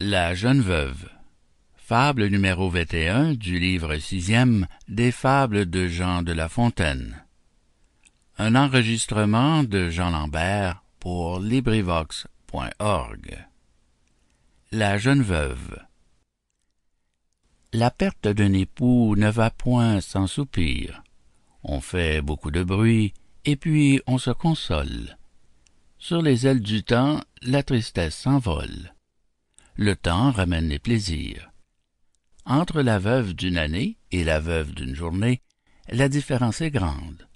La jeune veuve. Fable numéro 21 du livre 6e des Fables de Jean de La Fontaine. Un enregistrement de Jean Lambert pour LibriVox.org. La jeune veuve. La perte d'un époux ne va point sans soupir. On fait beaucoup de bruit, et puis on se console. Sur les ailes du temps, la tristesse s'envole. Le temps ramène les plaisirs. Entre la veuve d'une année et la veuve d'une journée, la différence est grande.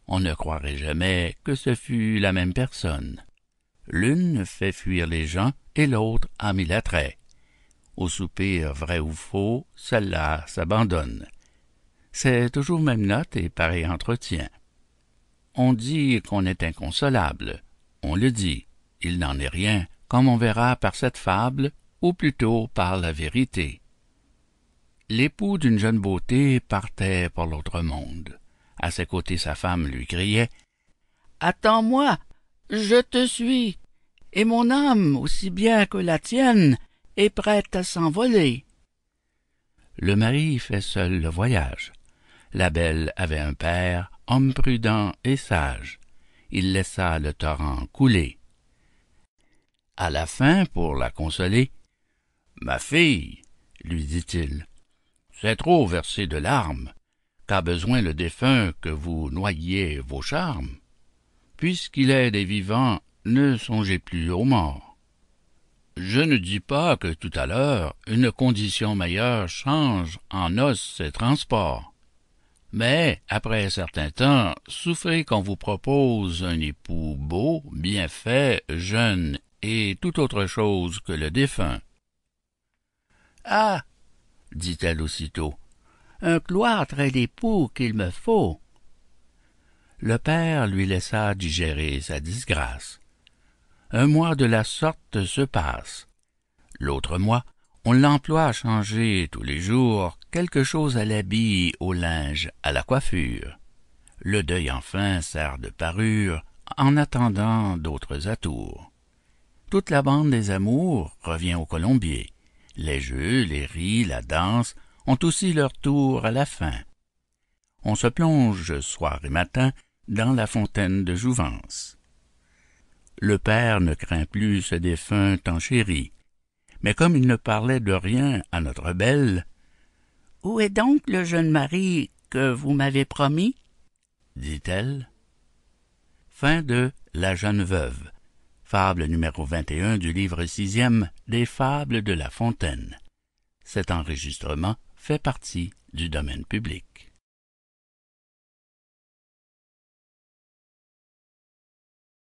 On ne croirait jamais que ce fût la même personne. L'une fait fuir les gens et l'autre a mis l'attrait. Au soupir vrai ou faux, celle-là s'abandonne. C'est toujours même note et pareil entretien. On dit qu'on est inconsolable. On le dit. Il n'en est rien, comme on verra par cette fable, ou plutôt par la vérité. L'époux d'une jeune beauté partait pour l'autre monde. À ses côtés sa femme lui criait « Attends-moi, je te suis, et mon âme, aussi bien que la tienne, est prête à s'envoler. » Le mari fait seul le voyage. La belle avait un père, homme prudent et sage. Il laissa le torrent couler. À la fin, pour la consoler, « Ma fille, lui dit-il, c'est trop verser de larmes, qu'a besoin le défunt que vous noyiez vos charmes. Puisqu'il est des vivants, ne songez plus aux morts. Je ne dis pas que tout à l'heure, une condition meilleure change en os ses transports. Mais, après un certain temps, souffrez qu'on vous propose un époux beau, bien fait, jeune, et toute autre chose que le défunt. Ah! dit-elle aussitôt, un cloître est l'époux qu'il me faut. Le père lui laissa digérer sa disgrâce. Un mois de la sorte se passe. L'autre mois, on l'emploie à changer tous les jours quelque chose à l'habit, au linge, à la coiffure. Le deuil enfin sert de parure en attendant d'autres atours. Toute la bande des amours revient au colombier. Les jeux, les ris, la danse ont aussi leur tour à la fin. On se plonge soir et matin dans la fontaine de jouvence. Le père ne craint plus ce défunt tant chéri, mais comme il ne parlait de rien à notre belle, « Où est donc le jeune mari que vous m'avez promis? » dit-elle. Fin de La jeune veuve. Fable numéro 21 du livre 6e des Fables de La Fontaine. Cet enregistrement fait partie du domaine public.